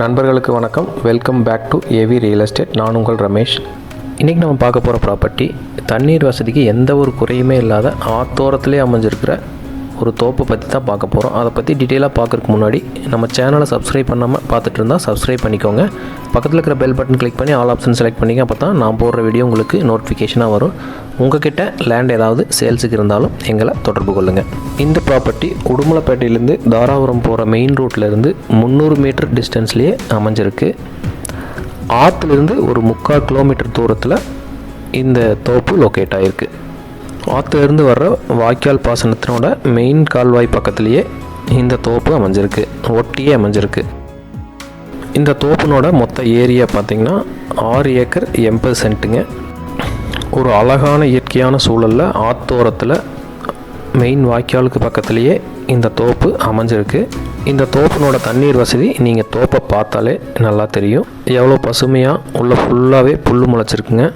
நண்பர்களுக்கு வணக்கம். Welcome back to AV real estate. நான் உங்கள் ரமேஷ். இன்றைக்கி நம்ம பார்க்க போகிற ப்ராப்பர்ட்டி தண்ணீர் வசதிக்கு எந்த ஒரு குறையுமே இல்லாத ஆத்தோரத்திலே அமைஞ்சிருக்கிற ஒரு தோப்பை பற்றி தான் பார்க்க போகிறோம். அதை பற்றி டீட்டெயிலாக பார்க்குறதுக்கு முன்னாடி நம்ம சேனலை சப்ஸ்கிரைப் பண்ணாமல் பார்த்துட்டு இருந்தால் சப்ஸ்கிரைப் பண்ணிக்கோங்க. பக்கத்தில் இருக்கிற பெல் பட்டன் கிளிக் பண்ணி ஆல் ஆப்ஷன் செலக்ட் பண்ணிங்க. அப்போ தான் நான் போடுற வீடியோ உங்களுக்கு நோட்டிஃபிகேஷனாக வரும். உங்கள்கிட்ட லேண்ட் ஏதாவது சேல்ஸுக்கு இருந்தாலும் எங்களை தொடர்பு கொள்ளுங்கள். இந்த ப்ராப்பர்ட்டி உடுமலைப்பேட்டையிலேருந்து தாராபுரம் போகிற மெயின் ரோட்லேருந்து 300 மீட்டர் டிஸ்டன்ஸ்லேயே அமைஞ்சிருக்கு. ஆற்றுலேருந்து ஒரு 3/4 கிலோமீட்டர் தூரத்தில் இந்த தோப்பு லொக்கேட் ஆகிருக்கு. ஆற்றுலேருந்து வர்ற வாய்க்கால் பாசனத்தினோட மெயின் கால்வாய் பக்கத்துலேயே இந்த தோப்பு அமைஞ்சிருக்கு, ஒட்டியே அமைஞ்சிருக்கு. இந்த தோப்பினோட மொத்த ஏரியா பார்த்திங்கன்னா 6 ஏக்கர் 80 சென்ட்டுங்க. ஒரு அழகான இயற்கையான சூழலில் ஆத்தோரத்தில் மெயின் வாய்க்காலுக்கு பக்கத்துலேயே இந்த தோப்பு அமைஞ்சிருக்கு. இந்த தோப்பினோட தண்ணீர் வசதி நீங்கள் தோப்பை பார்த்தாலே நல்லா தெரியும். எவ்வளோ பசுமையாக உள்ள ஃபுல்லாகவே புல் முளைச்சிருக்குங்க.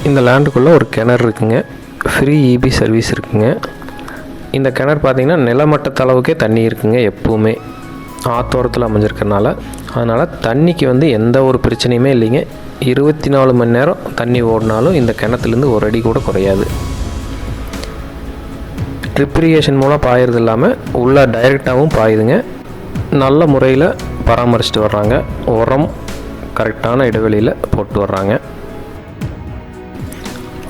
இந்த லேண்டுக்குள்ளே ஒரு கிணறு இருக்குங்க. ஃப்ரீ இபி சர்வீஸ் இருக்குங்க. இந்த கிணறு பார்த்திங்கன்னா நிலமட்டத்தளவுக்கே தண்ணி இருக்குங்க. எப்போவுமே ஆத்தோரத்தில் அமைஞ்சிருக்கிறனால அதனால் தண்ணிக்கு எந்த ஒரு பிரச்சனையுமே இல்லைங்க. 24 மணி நேரம் தண்ணி ஓடினாலும் இந்த கிணத்துலேருந்து ஒரு அடி கூட குறையாது. ட்ரிப் இரிகேஷன் மூலம் பாயிறது இல்லாமல் உள்ள டைரெக்டாகவும் பாயுதுங்க. நல்ல முறையில் பராமரிச்சுட்டு வர்றாங்க. உரம் கரெக்டான இடைவெளியில் போட்டு வர்றாங்க.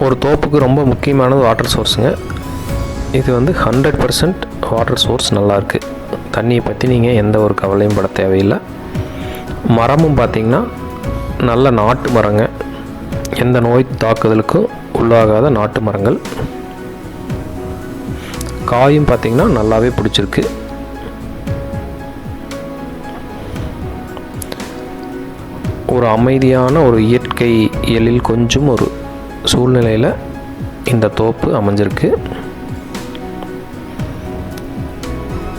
ஒரு தோப்புக்கு ரொம்ப முக்கியமானது வாட்டர் சோர்ஸுங்க. இது 100% வாட்டர் சோர்ஸ் நல்லாயிருக்கு. தண்ணியை பற்றி நீங்கள் எந்த ஒரு கவலையும் பட தேவையில்லை. மரமும் பார்த்திங்கன்னா நல்ல நாட்டு மரங்க. எந்த நோய் தாக்குதலுக்கும் உள்ளாகாத நாட்டு மரங்கள். காயும் பார்த்திங்கன்னா நல்லாவே பிடிச்சிருக்கு. ஒரு அமைதியான ஒரு இயற்கை எழில் கொஞ்சம் ஒரு சூழ்நிலையில் இந்த தோப்பு அமைஞ்சிருக்கு.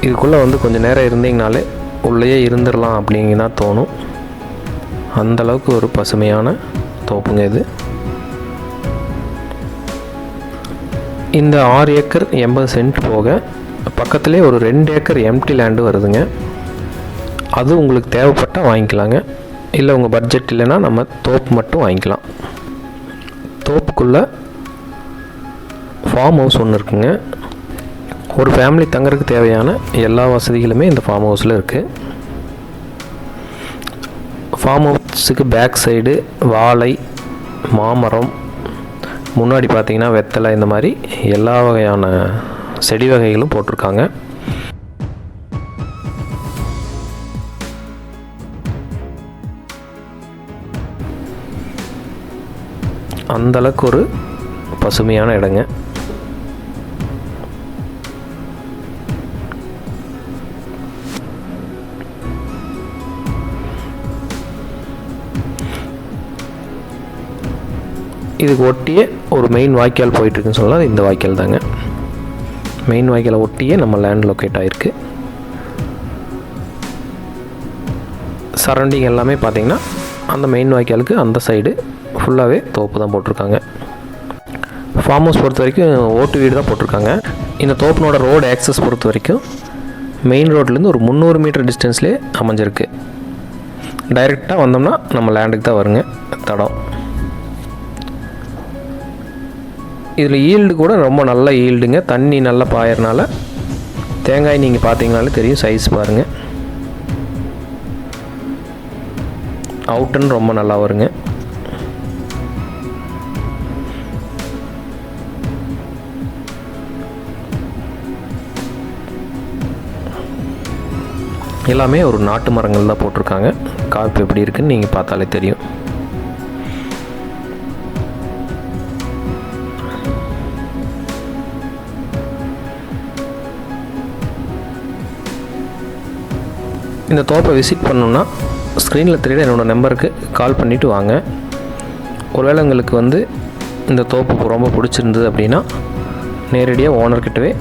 இதுக்குள்ளே கொஞ்சம் நேரம் இருந்தீங்கனாலே உள்ளேயே இருந்துடலாம் அப்படிங்க தான் தோணும். அந்தளவுக்கு ஒரு பசுமையான தோப்புங்க இது. இந்த 6 ஏக்கர் 80 சென்ட் போக பக்கத்துலேயே ஒரு 2 ஏக்கர் எம்டி லேண்டு வருதுங்க. அது உங்களுக்கு தேவைப்பட்டால் வாங்கிக்கலாங்க. இல்லை உங்கள் பட்ஜெட் இல்லைன்னா நம்ம தோப்பு மட்டும் வாங்கிக்கலாம். தோப்புக்குள்ளே ஃபார்ம் ஹவுஸ் ஒன்று இருக்குங்க. ஒரு ஃபேமிலி தங்கறதுக்கு தேவையான எல்லா வசதிகளுமே இந்த ஃபார்ம் ஹவுஸில் இருக்குது. ஃபார்ம் ஹவுஸுக்கு பேக் சைடு வாழை, மாமரம், முன்னாடி பார்த்திங்கன்னா வெத்தலை, இந்த மாதிரி எல்லா வகையான செடி வகைகளும் போட்டிருக்காங்க. அந்தளவுக்கு ஒரு பசுமையான இடங்க. இதுக்கு ஒட்டியே ஒரு மெயின் வாய்க்கால் போயிட்டுருக்குன்னு சொல்லலாம். இந்த வாய்க்கால் தாங்க. மெயின் வாய்க்காலை ஒட்டியே நம்ம லேண்ட் லொக்கேட் ஆகிருக்கு. சரௌண்டிங் எல்லாமே பார்த்திங்கன்னா அந்த மெயின் வாய்க்காலுக்கு அந்த சைடு ஃபுல்லாகவே தோப்பு தான் போட்டிருக்காங்க. ஃபார்ம் ஹவுஸ் பொறுத்த வரைக்கும் ஓட்டு வீடு தான் போட்டிருக்காங்க. இந்த தோப்பினோட ரோடு ஆக்சஸ் பொறுத்த வரைக்கும் மெயின் ரோட்லேருந்து ஒரு 300 மீட்டர் டிஸ்டன்ஸ்லேயே அமைஞ்சிருக்கு. டைரெக்டாக வந்தோம்னா நம்ம லேண்டுக்கு தான் வருங்க தடம். இதில் ஈல்டு கூட ரொம்ப நல்ல ஈல்டுங்க. தண்ணி நல்லா பாயறனால தேங்காய் நீங்கள் பார்த்தீங்கனாலே தெரியும். சைஸ் பாருங்கள். அவுட்டுன்னு ரொம்ப நல்லா வருங்க. எல்லாமே ஒரு நாட்டு மரங்கள் தான் போட்டிருக்காங்க. காப்பு எப்படி இருக்குன்னு நீங்கள் பார்த்தாலே தெரியும். இந்த தோப்பை விசிட் பண்ணணுன்னா ஸ்க்ரீனில் தெரியுற என்னோடய நம்பருக்கு கால் பண்ணிவிட்டு வாங்க. ஒருவேளை உங்களுக்கு இந்த தோப்பு ரொம்ப பிடிச்சிருந்தது அப்படின்னா நேரடியாக ஓனர்கிட்டவே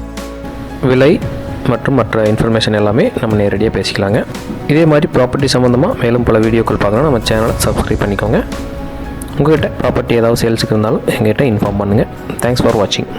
விலை மற்றும் மற்ற இன்ஃபர்மேஷன் எல்லாமே நம்ம நேரடியாக பேசிக்கலாங்க. இதே மாதிரி ப்ராப்பர்ட்டி சம்மந்தமாக மேலும் பல வீடியோக்கள் பார்க்கணும். நம்ம சேனலை சப்ஸ்கிரைப் பண்ணிக்கோங்க. உங்கள்கிட்ட ப்ராப்பர்ட்டி ஏதாவது சேல்ஸுக்கு இருந்தாலும் எங்கள்கிட்ட இன்ஃபார்ம் பண்ணுங்கள். தேங்க்ஸ் ஃபார் வாட்சிங்.